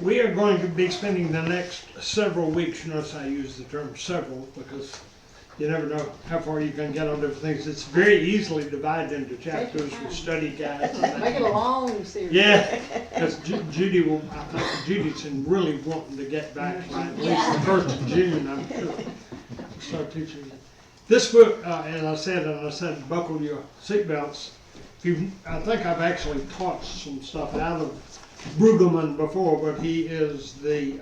We are going to be spending the next several weeks, notice I use the term several because you never know how far you can get on different things. It's very easily divided into chapters with study guides. Make it a long series. Yeah, because Judy will, I think Judy's been really wanting to get back by at least the 1st of June, I'm sure. We'll start teaching it. This book, as I said, buckle your seatbelts. I think I've actually taught some stuff out of Brueggerman before, but he is the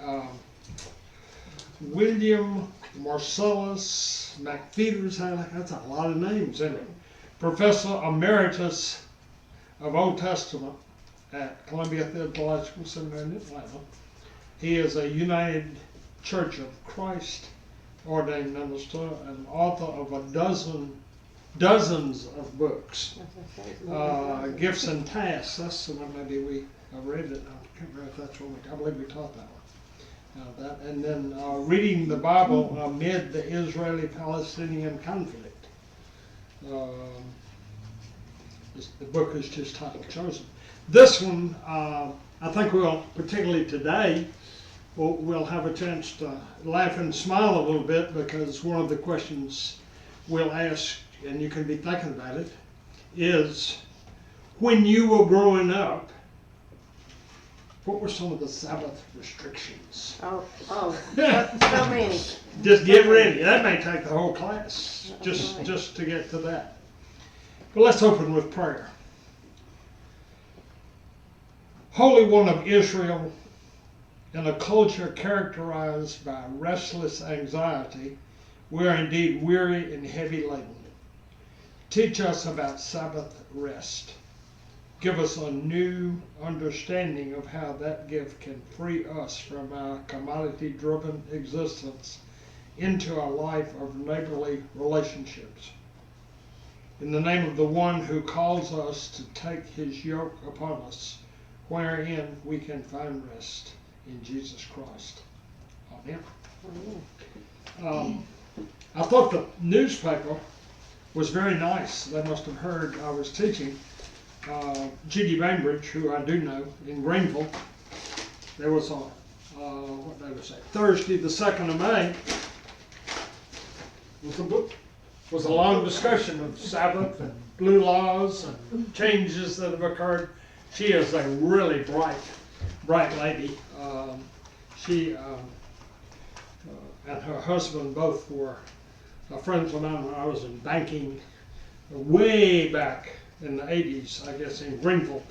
William Marcellus McPheeters, that's a lot of names, isn't it? Professor Emeritus of Old Testament at Columbia Theological Seminary in Atlanta. He is a United Church of Christ ordained minister and author of dozens of books. Gifts and Tasks, that's the one maybe I read it, I can't remember if that's one, I believe we taught that one. And then Reading the Bible Amid the Israeli-Palestinian Conflict. The book is just title chosen. This one, I think we'll, particularly today, we'll have a chance to laugh and smile a little bit because one of the questions we'll ask, and you can be thinking about it, is when you were growing up, what were some of the Sabbath restrictions? So many. Just get ready. That may take the whole class, just to get to that. But let's open with prayer. Holy One of Israel, in a culture characterized by restless anxiety, we are indeed weary and heavy laden. Teach us about Sabbath rest. Give us a new understanding of how that gift can free us from our commodity-driven existence into a life of neighborly relationships. In the name of the one who calls us to take his yoke upon us, wherein we can find rest in Jesus Christ. Amen. I thought the newspaper was very nice. They must have heard I was teaching. Judy Bainbridge, who I do know, in Greenville, there was a, what day was that? Thursday, the 2nd of May, was a long discussion of Sabbath and blue laws and changes that have occurred. She is a really bright lady. She and her husband both were friends of mine when I was in banking way back in the 80s, I guess, in Greenville.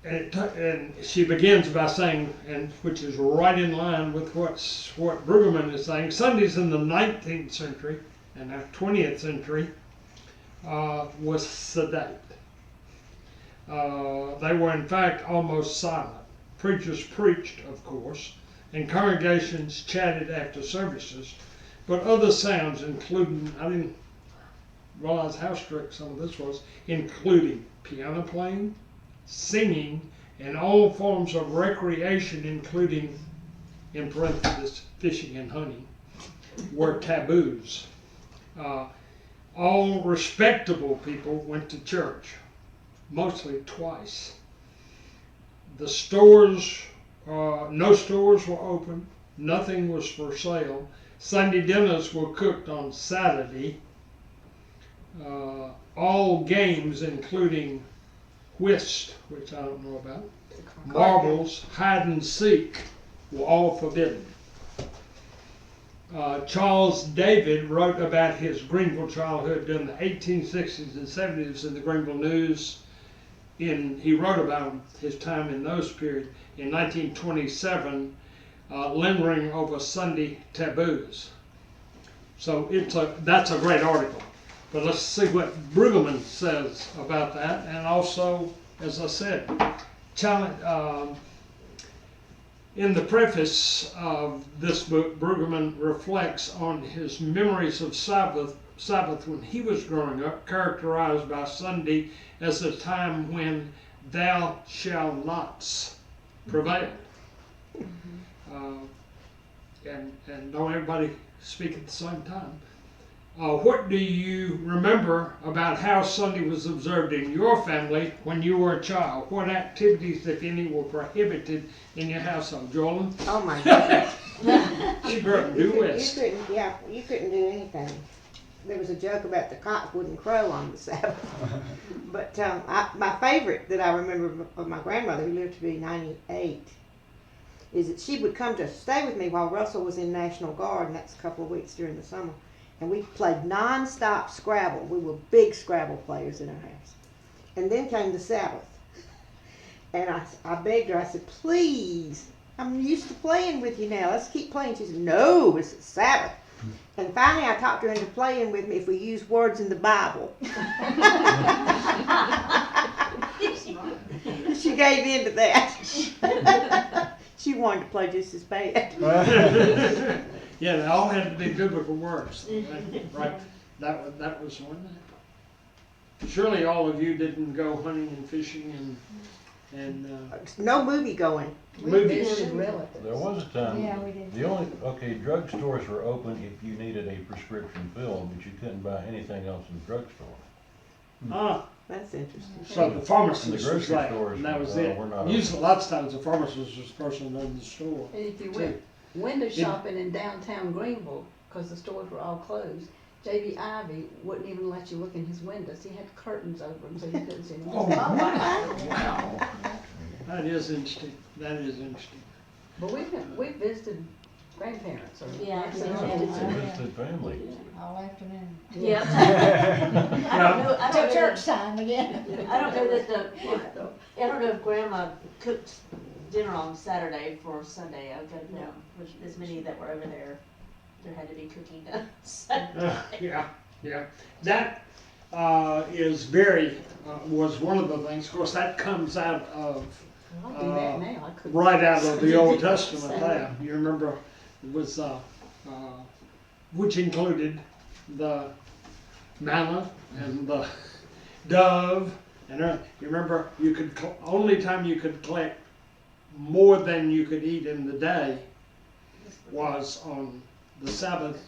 And she begins by saying, and which is right in line with what Brueggerman is saying, Sundays in the 19th century and the 20th century was sedate. They were in fact almost silent. Preachers preached, of course, and congregations chatted after services, but other sounds, including, I didn't realize how strict some of this was, including piano playing, singing, and all forms of recreation, including, in parentheses, fishing and hunting, were taboos. All respectable people went to church, mostly twice. The stores, no stores were open, nothing was for sale. Sunday dinners were cooked on Saturday. All games, including whist, which I don't know about, marbles, hide and seek, were all forbidden. Charles David wrote about his Greenville childhood during the 1860s and 70s in the Greenville News. He wrote about his time in those periods in 1927, lingering over Sunday taboos. So that's a great article. But let's see what Brueggerman says about that. And also, as I said, in the preface of this book, Brueggerman reflects on his memories of Sabbath when he was growing up, characterized by Sunday as a time when thou shalt nots prevailed. And don't everybody speak at the same time. What do you remember about how Sunday was observed in your family when you were a child? What activities, if any, were prohibited in your household? Joel? Oh my goodness. She grew up in Due West. You couldn't do anything. There was a joke about the cock wouldn't crow on the Sabbath. But my favorite that I remember of my grandmother, who lived to be 98, is that she would come to stay with me while Russell was in National Guard, and that's a couple of weeks during the summer. And we played non-stop Scrabble. We were big Scrabble players in our house. And then came the Sabbath. And I begged her, I said, please, I'm used to playing with you now. Let's keep playing. She said, no, it's the Sabbath. And finally I talked her into playing with me if we use words in the Bible. She gave in to that. She wanted to play just as bad. Yeah, they all had to be biblical words, right? That was one thing. Surely all of you didn't go hunting and fishing and No movie going. movies. There was a time. Yeah, we did. Drugstores were open if you needed a prescription filled, but you couldn't buy anything else in the drugstore. Ah, That's interesting. so the pharmacist And the was grocery there, stores, and that was we're not it. Usually, lots of times, the pharmacist was the person in the store. And if you too. went window shopping in downtown Greenville, because the stores were all closed, J.B. Ivy wouldn't even let you look in his windows. He had curtains over them so you couldn't see them. Oh, wow. That is interesting. That is interesting. But we visited grandparents. Or Yeah, It's Yeah. a visited family. All afternoon. Yeah. I don't know. I Till don't know church time again. I don't know that I don't know if Grandma cooked dinner on Saturday for Sunday. I don't know. Which as many that were over there had to be cooking done. Yeah. That is very was one of the things. Of course, that comes out of I'll do that now. I could. right out of the Old Testament. There, you remember it was which included the manna and the dove, and you remember you could only time you could collect more than you could eat in the day was on the Sabbath,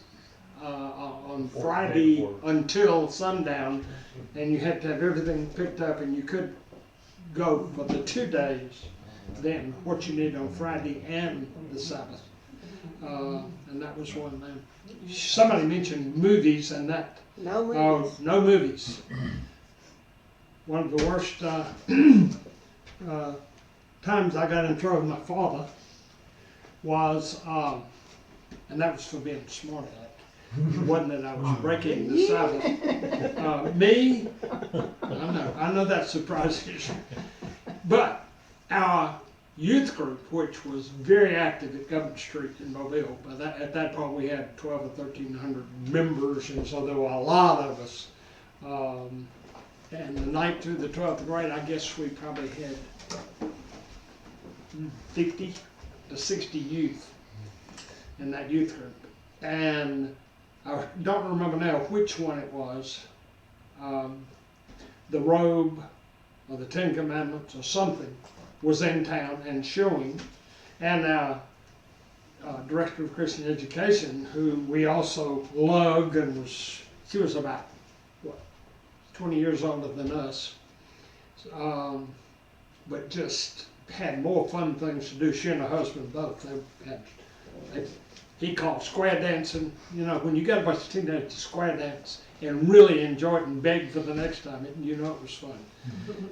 on Friday until sundown, and you had to have everything picked up, and you could go for the 2 days then what you need on Friday and the Sabbath. And that was one of them. Somebody mentioned movies, and that No movies. no movies. One of the worst times I got in trouble with my father was, and that was for being smart aleck. It wasn't that I was breaking the Sabbath. I know that surprises you. But our youth group, which was very active at Government Street in Mobile, at that point we had 1,200 or 1,300 members, and so there were a lot of us. And the 9th through the 12th grade, I guess we probably had 50 to 60 youth in that youth group. And I don't remember now which one it was, the robe or the 10 Commandments or something was in town and showing. And our Director of Christian Education, who we also loved, and she was about, 20 years older than us, but just had more fun things to do. She and her husband both. He called square dancing. You know, when you got a bunch of teenagers to square dance and really enjoy it and beg for the next time, it was fun.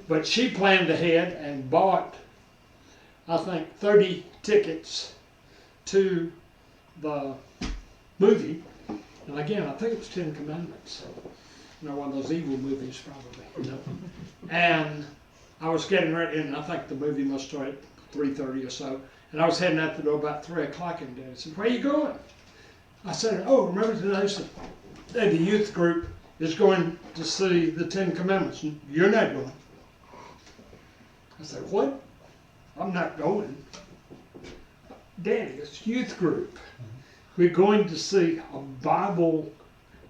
But she planned ahead and bought, I think, 30 tickets to the movie. And again, I think it was 10 Commandments. One of those evil movies, probably. And I was getting ready, and I think the movie must start at 3:30 or so. And I was heading out the door about 3 o'clock in the day. I said, "Where are you going?" I said, "Oh, remember today the youth group is going to see the 10 Commandments. You're not going." I said, "What? I'm not going." "Daddy, it's youth group. We're going to see a Bible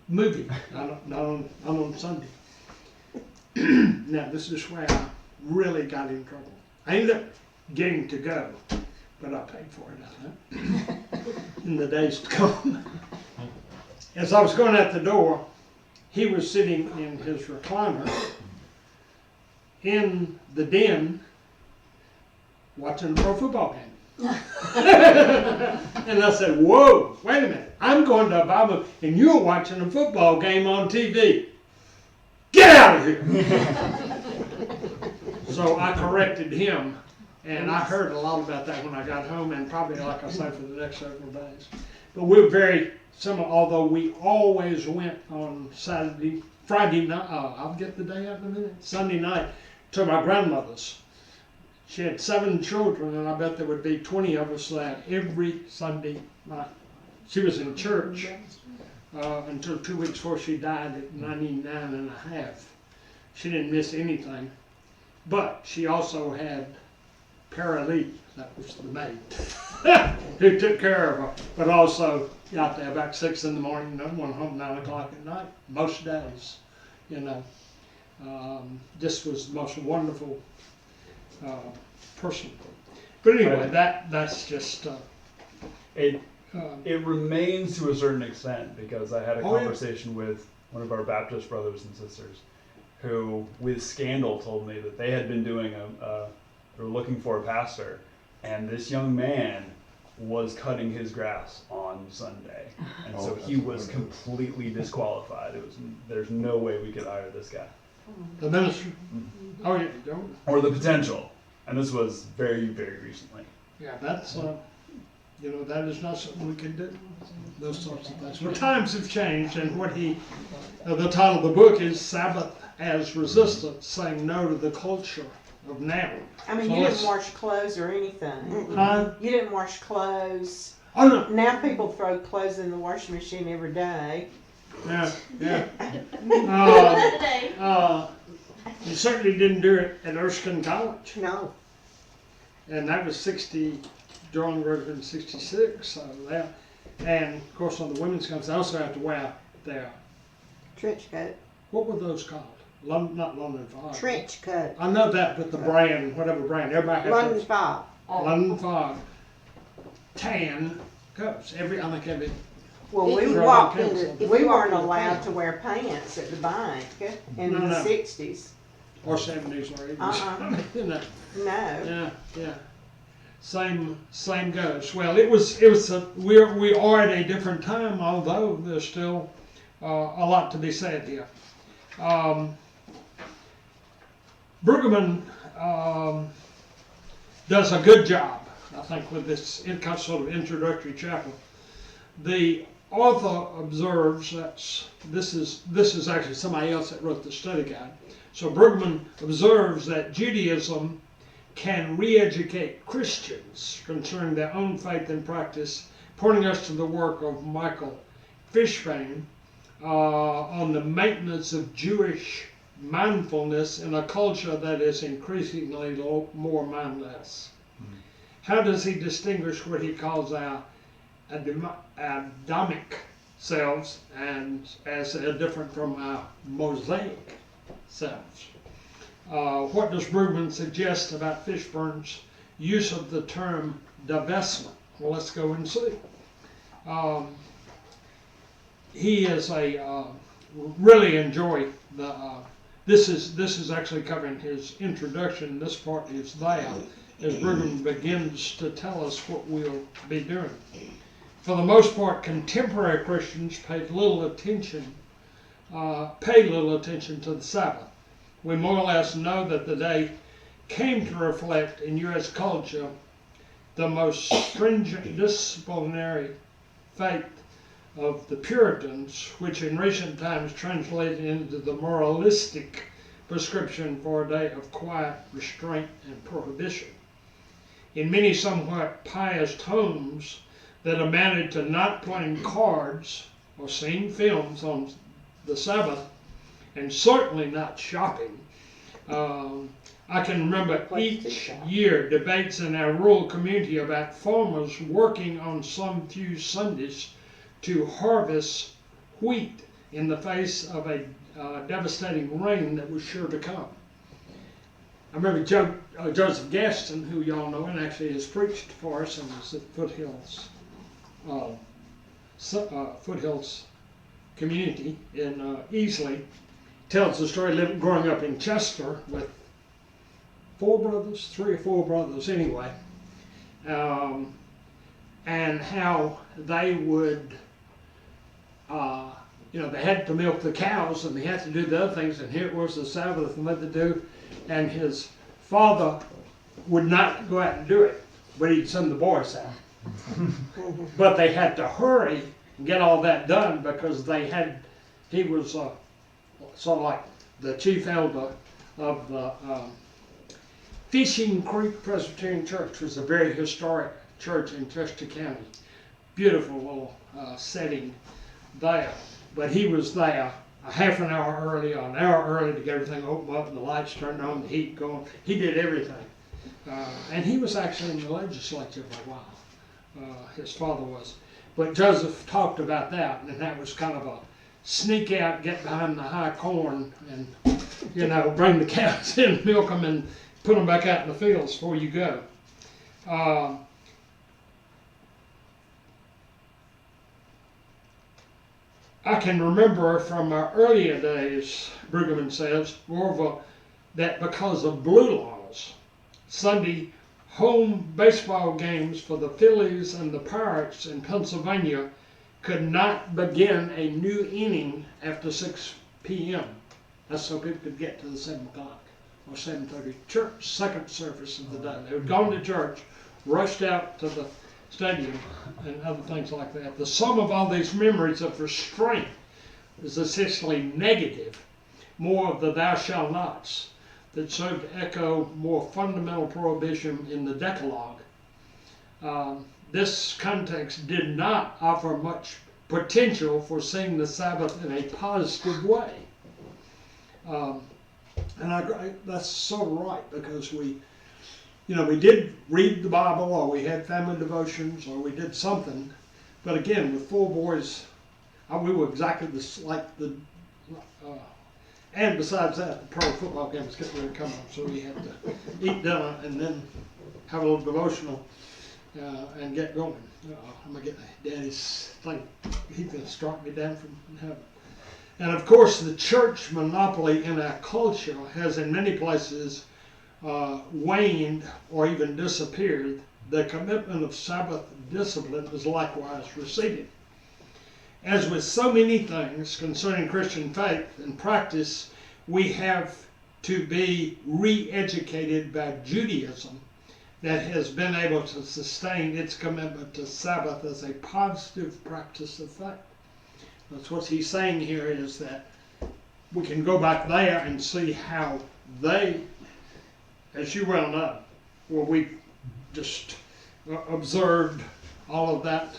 movie, not on Sunday." Now, this is where I really got in trouble. I ended up getting to go, but I paid for it, I think, in the days to come. as I was going out the door, he was sitting in his recliner in the den watching a pro football game. And I said, whoa, wait a minute. I'm going to a Bible and you're watching a football game on TV. Get out of here. So I corrected him, and I heard a lot about that when I got home, and probably, like I say, for the next several days. But we're very similar, although we always went on Friday night, I'll get the day out in a minute, Sunday night, to my grandmother's. She had 7 children, and I bet there would be 20 of us there every Sunday night. She was in church until 2 weeks before she died at 99 and a half. She didn't miss anything. But she also had Paralee, that was the maid, who took care of her, but also got there about 6 in the morning and went home 9 o'clock at night, most days, you know. This was the most wonderful person. But anyway, that's just... It remains to a certain extent, because I had a conversation with one of our Baptist brothers and sisters who, with scandal, told me that they had been doing they were looking for a pastor, and this young man was cutting his grass on Sunday, and so he was completely disqualified. There's no way we could hire this guy. The ministry. Oh, yeah, don't. Or the potential, and this was very, very recently. Yeah, that's, you know, that is not something we can do. Those sorts of things. Well, times have changed, and the title of the book is Sabbath as Resistance, saying no to the culture of now. I mean, So you let's- didn't wash clothes or anything. Huh? You didn't wash clothes. Oh, no. Now people throw clothes in the washing machine every day. Yeah, yeah. Another day. You certainly didn't do it at Erskine College. No. And that was 60, John graduated in 66, so that. And of course on the women's campus, they also have to wear their, Trench coat. what were those called? Not London Fog. Trench coat. I know that, but the brand, whatever brand, everybody has London those. Fog. London Fog. Tan coats, I think every, Well, we If- walked if into, you we walk weren't in the allowed camp. to wear pants at the bank in No, the no. 60s. or 70s or 80s. You know. No. Yeah. Same goes. Well, we are at a different time, although there's still a lot to be said here. Brueggerman does a good job, I think, with this sort of introductory chapter. The author observes this is actually somebody else that wrote the study guide. So Brueggerman observes that Judaism can re-educate Christians concerning their own faith and practice, pointing us to the work of Michael Fishbane on the maintenance of Jewish mindfulness in a culture that is increasingly more mindless. How does he distinguish what he calls our Adamic selves and as different from our Mosaic selves? What does Brueggerman suggest about Fishburne's use of the term divestment? Well, let's go and see. He is really enjoy the. This is actually covering his introduction. This part is there as Brueggerman begins to tell us what we'll be doing. For the most part, contemporary Christians pay little attention to the Sabbath. We more or less know that the day came to reflect in U.S. culture the most stringent disciplinary faith of the Puritans, which in recent times translated into the moralistic prescription for a day of quiet restraint and prohibition. In many somewhat pious homes that amounted to not playing cards or seeing films on the Sabbath, and certainly not shopping. I can remember each year debates in our rural community about farmers working on some few Sundays to harvest wheat in the face of a devastating rain that was sure to come. I remember Joseph Gaston, who y'all know, and actually has preached for us and was at Foothills community in Easley, tells the story of growing up in Chester with 3 or 4 brothers anyway, and how they would, they had to milk the cows and they had to do the other things, and here it was the Sabbath and what to do, and his father would not go out and do it, but he'd send the boys out. But they had to hurry and get all that done because he was sort of like the chief elder of the Fishing Creek Presbyterian Church, which was a very historic church in Chester County. Beautiful little setting there. But he was there a half an hour early or an hour early to get everything opened up and the lights turned on, the heat going. He did everything. And he was actually in the legislature for a while. His father was. But Joseph talked about that, and that was kind of a sneak out, get behind the high corn, and bring the cows in, milk them, and put them back out in the fields before you go. I can remember from our earlier days, Brueggerman says, that because of blue laws, Sunday home baseball games for the Phillies and the Pirates in Pennsylvania could not begin a new inning after 6 p.m. That's so people could get to the 7 o'clock or 7:30 church, second service of the day. They would go to church, rushed out to the stadium, and other things like that. The sum of all these memories of restraint is essentially negative, more of the thou shalt nots that serve to echo more fundamental prohibition in the Decalogue. This context did not offer much potential for seeing the Sabbath in a positive way. And that's so right, because we did read the Bible, or we had family devotions, or we did something. But again, with 4 boys, we were exactly and besides that, the pro football game was getting ready to come up, so we had to eat dinner and then have a little devotional and get going. I'm gonna get Daddy's thing. He's gonna strike me down from heaven. And of course, the church monopoly in our culture has in many places waned or even disappeared. The commitment of Sabbath discipline is likewise receded. As with so many things concerning Christian faith and practice, we have to be re-educated by Judaism that has been able to sustain its commitment to Sabbath as a positive practice of faith. That's what he's saying here, is that we can go back there and see how they, as you well know, we just observed all of that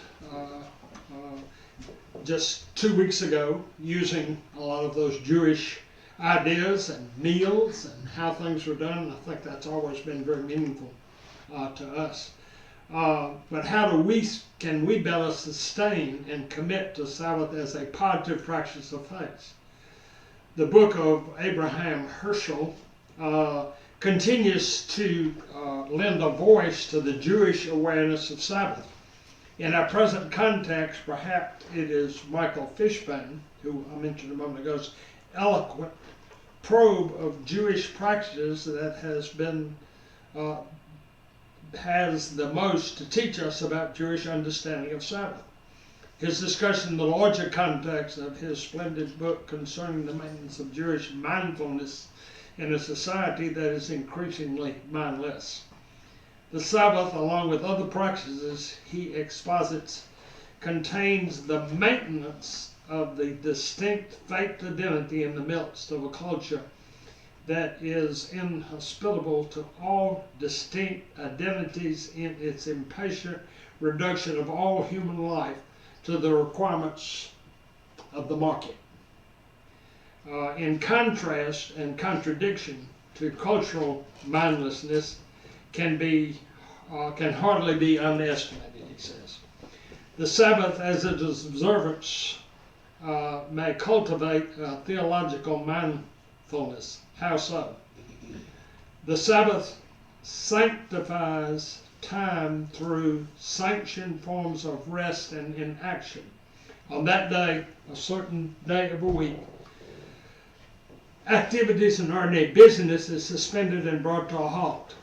just 2 weeks ago, using a lot of those Jewish ideas and meals and how things were done. I think that's always been very meaningful to us. But how can we better sustain and commit to Sabbath as a positive practice of faith? The book of Abraham Herschel continues to lend a voice to the Jewish awareness of Sabbath. In our present context, perhaps it is Michael Fishbane, who I mentioned a moment ago's eloquent probe of Jewish practices that has the most to teach us about Jewish understanding of Sabbath. His discussion in the larger context of his splendid book concerning the maintenance of Jewish mindfulness in a society that is increasingly mindless. The Sabbath, along with other practices he exposits, contains the maintenance of the distinct faith identity in the midst of a culture that is inhospitable to all distinct identities in its impatient reduction of all human life to the requirements of the market. In contrast and contradiction to cultural mindlessness can hardly be underestimated, he says. The Sabbath, as its observance, may cultivate theological mindfulness. How so? The Sabbath sanctifies time through sanctioned forms of rest and inaction, On that day, a certain day of a week, activities in ordinary business is suspended and brought to a halt.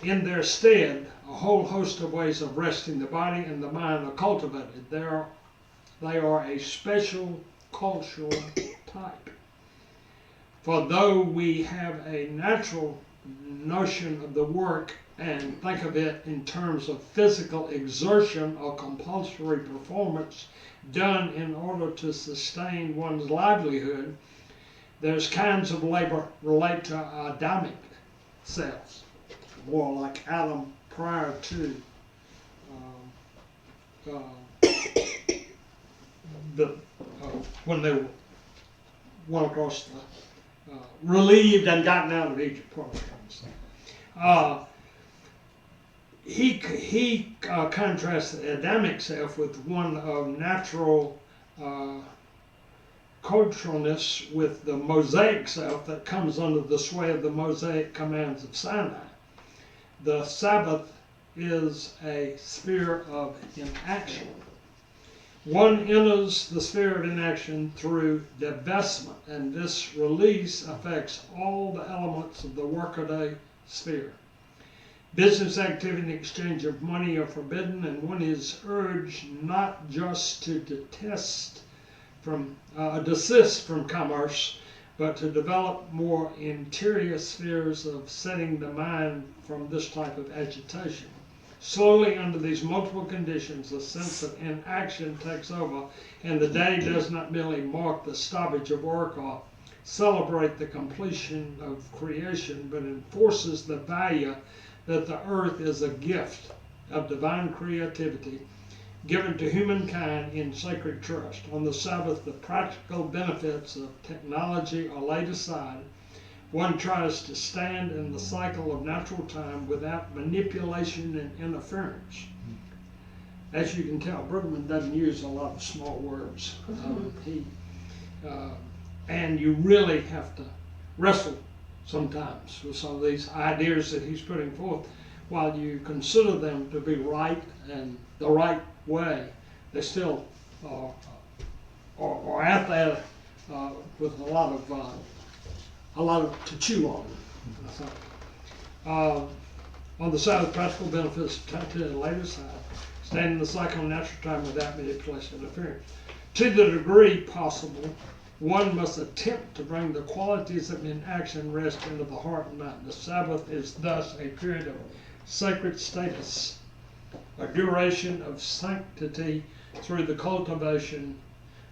In their stead, a whole host of ways of resting the body and the mind are cultivated. They are a special cultural type. For though we have a natural notion of the work and think of it in terms of physical exertion or compulsory performance done in order to sustain one's livelihood, there's kinds of labor relate to Adamic cells, more like Adam prior to when they went across the relieved and gotten out of Egypt. He contrasts the Adamic self with one of natural culturalness with the Mosaic self that comes under the sway of the Mosaic commands of Sinai. The Sabbath is a sphere of inaction. One enters the sphere of inaction through divestment, and this release affects all the elements of the workaday sphere. Business activity and exchange of money are forbidden, and one is urged not just to desist from commerce, but to develop more interior spheres of setting the mind from this type of agitation. Slowly, under these multiple conditions, a sense of inaction takes over, and the day does not merely mark the stoppage of work or celebrate the completion of creation, but enforces the value that the earth is a gift of divine creativity given to humankind in sacred trust. On the Sabbath, the practical benefits of technology are laid aside. One tries to stand in the cycle of natural time without manipulation and interference. As you can tell, Brueggerman doesn't use a lot of small words. And you really have to wrestle sometimes with some of these ideas that he's putting forth. While you consider them to be right and the right way, they still are out there with a lot of to chew on. On the side of practical benefits to the later side, stand in the cycle of natural time without manipulation and interference. To the degree possible, one must attempt to bring the qualities of inaction rest into the heart and mind. The Sabbath is thus a period of sacred status, a duration of sanctity through the cultivation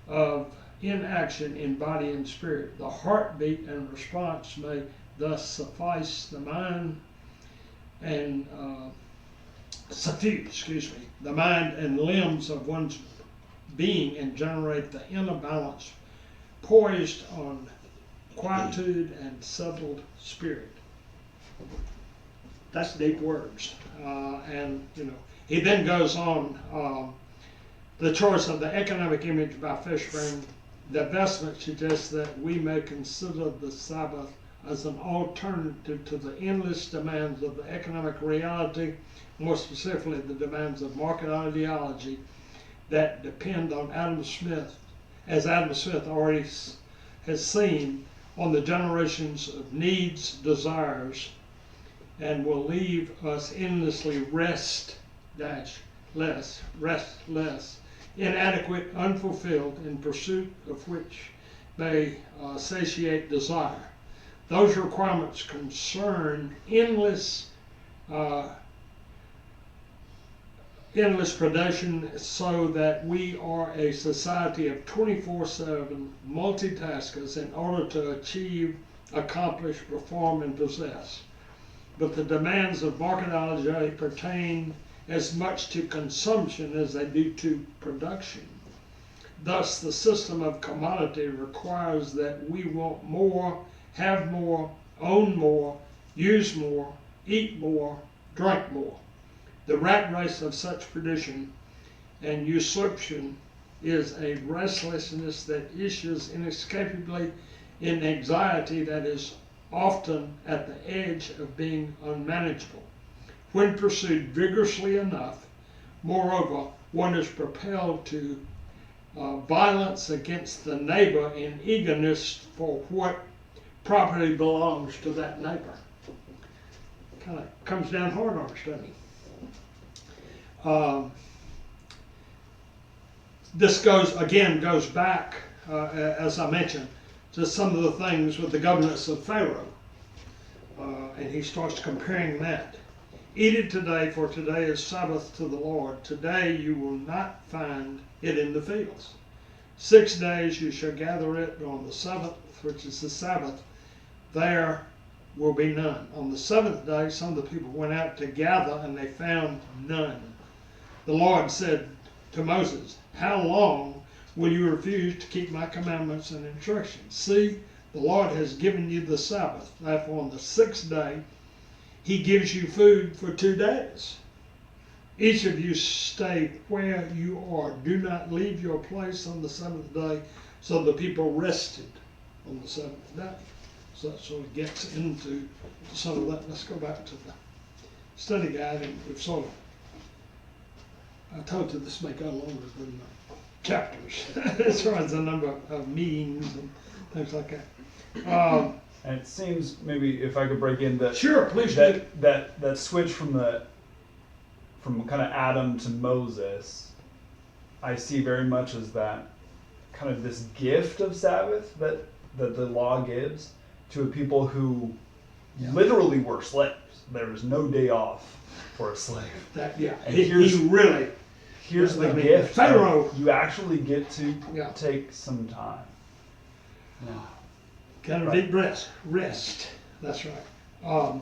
of inaction in body and spirit. The heartbeat and response may thus suffice the mind and the mind and limbs of one's being and generate the inner balance poised on quietude and settled spirit. That's deep words. And he then goes on, the choice of the economic image by Fishburne. The vestment suggests that we may consider the Sabbath as an alternative to the endless demands of the economic reality, more specifically the demands of market ideology that depend on Adam Smith, as Adam Smith already has seen, on the generations of needs, desires, and will leave us endlessly restless, inadequate, unfulfilled, in pursuit of which may satiate desire. Those requirements concern endless predation, so that we are a society of 24/7 multitaskers in order to achieve, accomplish, perform, and possess. But the demands of marketology pertain as much to consumption as they do to production. Thus, the system of commodity requires that we want more, have more, own more, use more, eat more, drink more. The rat race of such perdition and usurpation is a restlessness that issues inescapably in anxiety that is often at the edge of being unmanageable. When pursued vigorously enough, moreover, one is propelled to violence against the neighbor in eagerness for what property belongs to that neighbor. Kind of comes down hard on us, doesn't he? This goes back, as I mentioned, to some of the things with the governance of Pharaoh. And he starts comparing that. Eat it today, for today is Sabbath to the Lord. Today you will not find it in the fields. 6 days you shall gather it, but on the seventh, which is the Sabbath, there will be none. On the seventh day, some of the people went out to gather, and they found none. The Lord said to Moses, how long will you refuse to keep my commandments and instructions? See, the Lord has given you the Sabbath. Therefore, on the sixth day, he gives you food for 2 days. Each of you stay where you are. Do not leave your place on the seventh day. So the people rested on the seventh day. So that sort of gets into some of that. Let's go back to the study guide, and we've sort of, I told you this may go longer than chapters as far as the number of meetings and things like that. And it seems, maybe if I could break in, that Sure, please do. that switch from kind of Adam to Moses, I see very much as that kind of this gift of Sabbath that the law gives to a people who literally were slaves. There is no day off for a slave. And here's the gift. Pharaoh. You actually get to take some time. Yeah. Kind of deep breath. Rest. That's right. The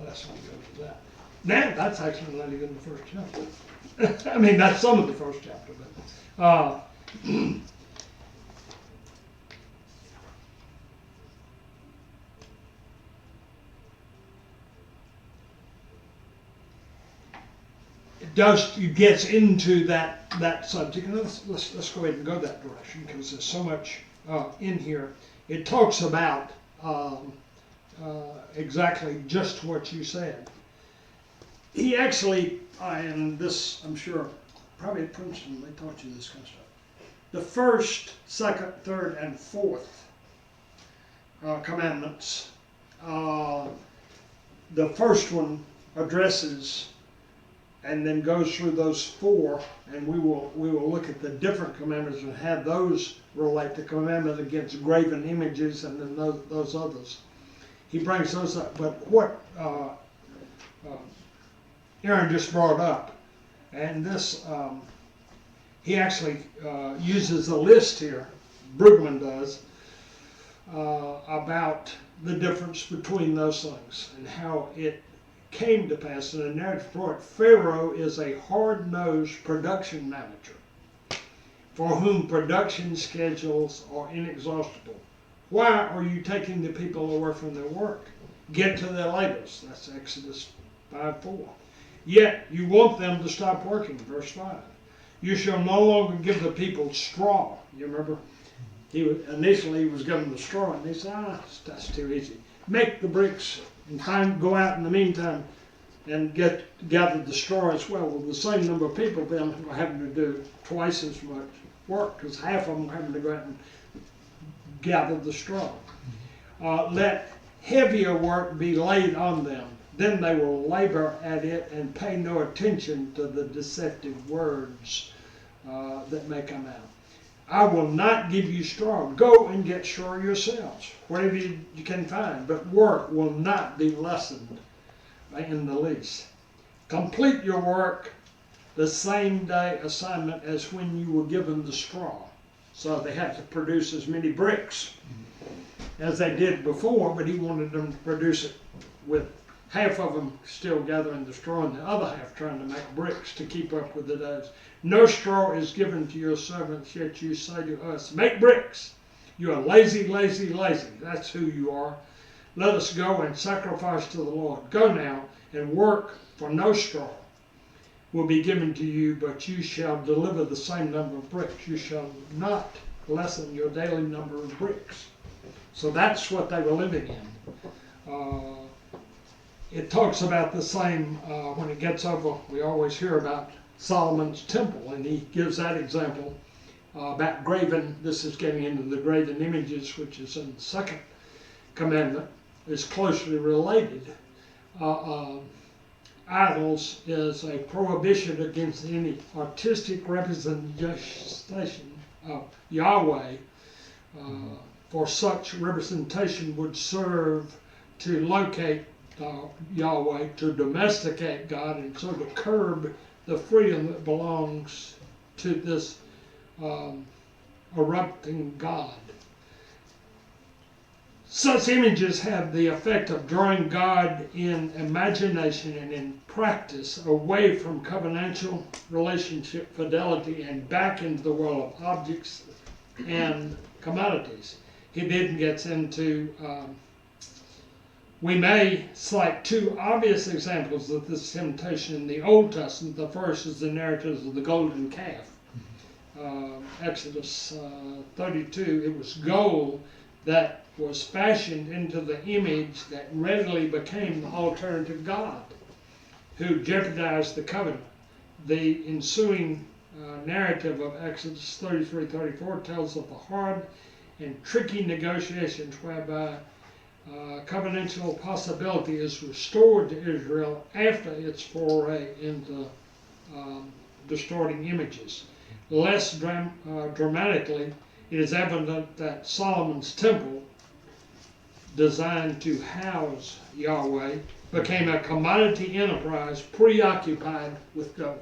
last one goes to that. Now, that's actually not even the first chapter. I mean, that's some of the first chapter, but it gets into that subject, and let's go ahead and go that direction, because there's so much in here. It talks about exactly just what you said. He actually, and this I'm sure, probably at Princeton they taught you this kind of stuff. The first, second, third, and fourth commandments. The first one addresses and then goes through those 4, and we will look at the different commandments and have those relate to commandments against graven images, and then those others. He brings those up, but what Aaron just brought up, and this he actually uses a list here, Brueggerman does, about the difference between those things and how it came to pass in the narrative for it. Pharaoh is a hard-nosed production manager for whom production schedules are inexhaustible. Why are you taking the people away from their work? Get to their labors. That's Exodus 5:4. Yet you want them to stop working. Verse 5. You shall no longer give the people straw. You remember? Initially he was giving the straw, and they said, that's too easy. Make the bricks and go out in the meantime and gather the straw as well. Well, the same number of people then were having to do twice as much work, because half of them were having to go out and gather the straw. Let heavier work be laid on them. Then they will labor at it and pay no attention to the deceptive words that may come out. I will not give you straw. Go and get straw yourselves, whatever you can find, but work will not be lessened in the least. Complete your work the same day assignment as when you were given the straw. So they had to produce as many bricks as they did before, but he wanted them to produce it with half of them still gathering the straw and the other half trying to make bricks to keep up with the days. No straw is given to your servants, yet you say to us, make bricks. You are lazy, lazy, lazy. That's who you are. Let us go and sacrifice to the Lord. Go now and work, for no straw will be given to you, but you shall deliver the same number of bricks. You shall not lessen your daily number of bricks. So that's what they were living in. it talks about the same when it gets over. We always hear about Solomon's temple, and he gives that example about graven. This is getting into the graven images, which is in the second commandment, is closely related. Idols is a prohibition against any artistic representation of Yahweh, for such representation would serve to locate Yahweh, to domesticate God, and so to curb the freedom that belongs to this erupting God. Such images have the effect of drawing God in imagination and in practice away from covenantal relationship fidelity and back into the world of objects and commodities. He then gets into, we may cite two obvious examples of this temptation in the Old Testament. The first is the narratives of the golden calf. Exodus 32, it was gold that was fashioned into the image that readily became the alternative God, who jeopardized the covenant. The ensuing narrative of Exodus 33-34 tells of the hard and tricky negotiations whereby covenantal possibility is restored to Israel after its foray into distorting images. Less dramatically, it is evident that Solomon's temple, designed to house Yahweh, became a commodity enterprise preoccupied with gold.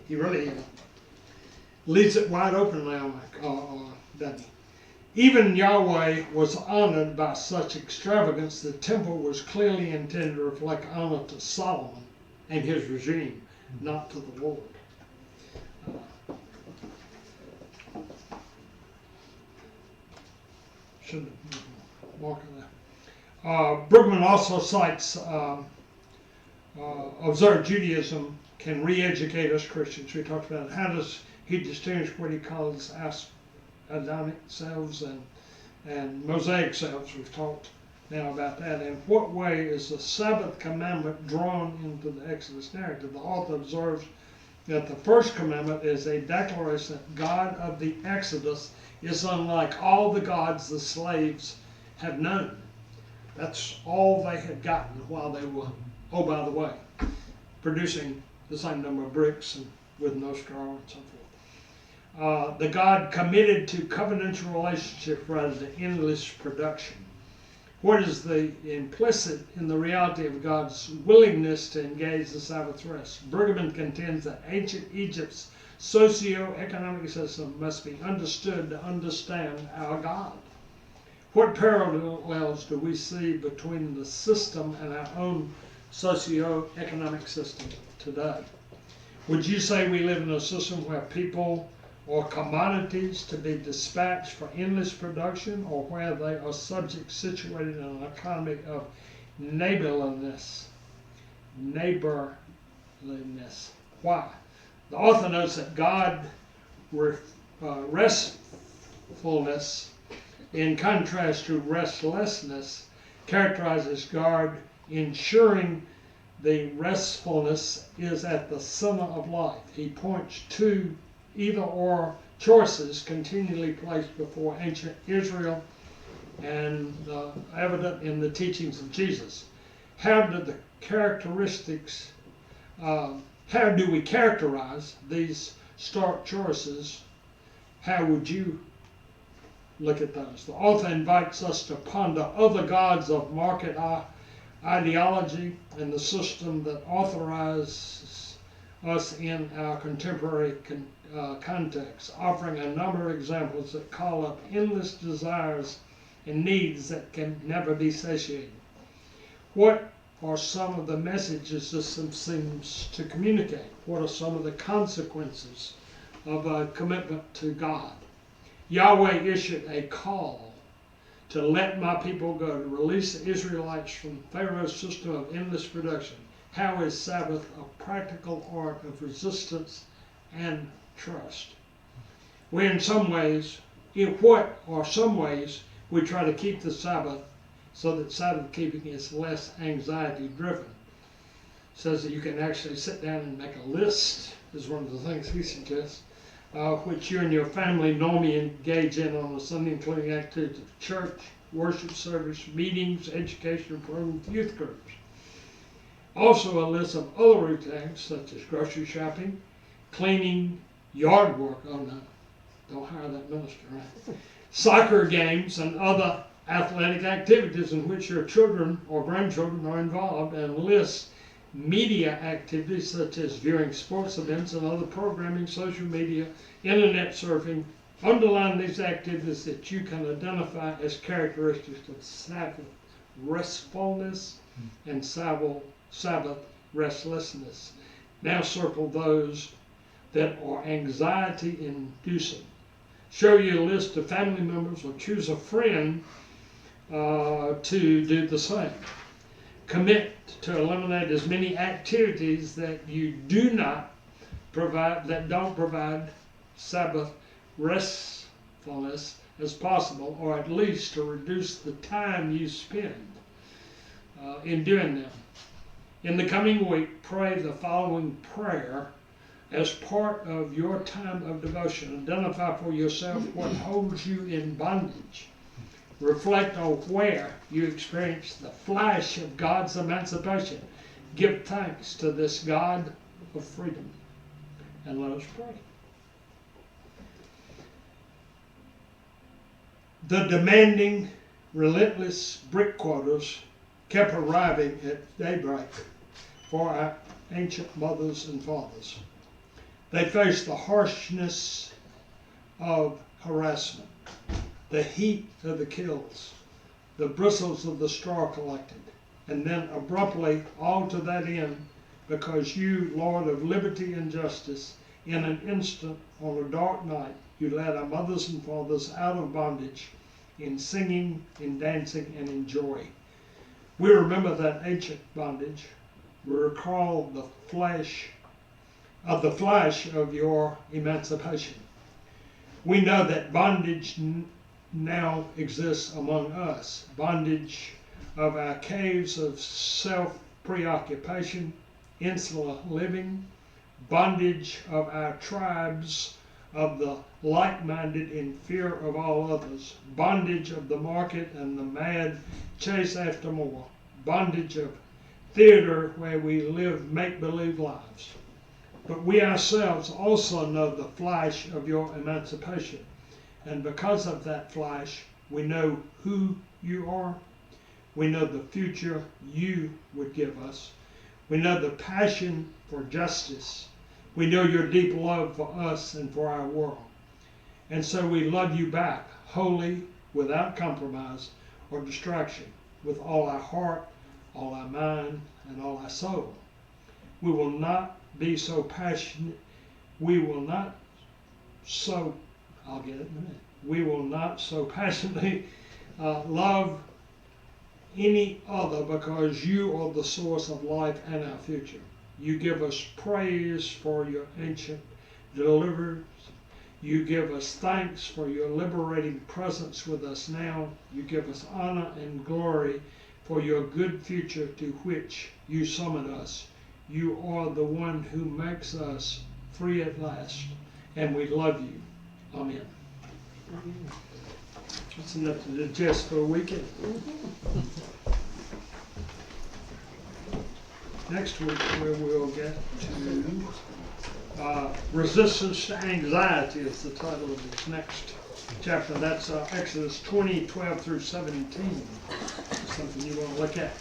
He really leaves it wide open now, doesn't he? Even Yahweh was honored by such extravagance. The temple was clearly intended to reflect honor to Solomon and his regime, not to the Lord. Should have walked in there. Brueggerman also cites observed Judaism can re-educate us Christians. We talked about it. How does he distinguish what he calls Adamic selves and Mosaic selves? We've talked now about that. In what way is the Sabbath commandment drawn into the Exodus narrative? The author observes that the first commandment is a declaration that God of the Exodus is unlike all the gods the slaves have known. That's all they had gotten while they were, oh, by the way, producing the same number of bricks and with no straw and so forth. The God committed to covenantal relationship rather than endless production. What is the implicit in the reality of God's willingness to engage the Sabbath rest? Brueggerman contends that ancient Egypt's socio-economic system must be understood to understand our God. What parallels do we see between the system and our own socio-economic system today? Would you say we live in a system where people or commodities to be dispatched for endless production, or where they are subject situated in an economy of neighborliness? Why? The author notes that God restfulness, in contrast to restlessness, characterizes God ensuring the restfulness is at the center of life. He points to either or choices continually placed before ancient Israel and evident in the teachings of Jesus. How do we characterize these stark choices? How would you look at those? The author invites us to ponder other gods of market ideology and the system that authorizes us in our contemporary context, offering a number of examples that call up endless desires and needs that can never be satiated. What are some of the messages this seems to communicate? What are some of the consequences of a commitment to God? Yahweh issued a call to let my people go, to release the Israelites from Pharaoh's system of endless production. How is Sabbath a practical art of resistance and trust? In what are some ways we try to keep the Sabbath so that Sabbath keeping is less anxiety driven. Says that you can actually sit down and make a list, is one of the things he suggests, which you and your family normally engage in on a Sunday, including activities of church, worship service, meetings, educational programs, youth groups. Also a list of other routines such as grocery shopping, cleaning, yard work, oh no, don't hire that minister, right? Soccer games and other athletic activities in which your children or grandchildren are involved, and lists media activities such as viewing sports events and other programming, social media, internet surfing. Underline these activities that you can identify as characteristics of Sabbath restfulness and Sabbath restlessness. Now circle those that are anxiety inducing. Show you a list of family members or choose a friend to do the same. Commit to eliminate as many activities that you do not provide, that don't provide Sabbath restfulness as possible, or at least to reduce the time you spend in doing them. In the coming week, pray the following prayer as part of your time of devotion. Identify for yourself what holds you in bondage. Reflect on where you experience the flash of God's emancipation. Give thanks to this God of freedom. And let us pray. The demanding, relentless brick quarters kept arriving at daybreak for our ancient mothers and fathers. They faced the harshness of harassment, the heat of the kills, the bristles of the straw collected, and then abruptly, all to that end, because you, Lord of liberty and justice, in an instant on a dark night, you led our mothers and fathers out of bondage in singing, in dancing, and in joy. We remember that ancient bondage. We recall the flash of your emancipation. We know that bondage now exists among us. Bondage of our caves of self-preoccupation, insular living, bondage of our tribes of the like-minded in fear of all others, bondage of the market and the mad chase after more, bondage of theater where we live make-believe lives. But we ourselves also know the flash of your emancipation. And because of that flash, we know who you are. We know the future you would give us. We know the passion for justice. We know your deep love for us and for our world. And so we love you back, wholly, without compromise or distraction, with all our heart, all our mind, and all our soul. We will not be so passionate. We will not so, I'll get it in a minute. We will not so passionately love any other, because you are the source of life and our future. You give us praise for your ancient deliverance. You give us thanks for your liberating presence with us now. You give us honor and glory for your good future to which you summon us. You are the one who makes us free at last, and we love you. Amen. That's enough to digest for a weekend. Next week we will get to resistance to anxiety is the title of this next chapter. That's Exodus 20:12 through 17. Something you want to look at.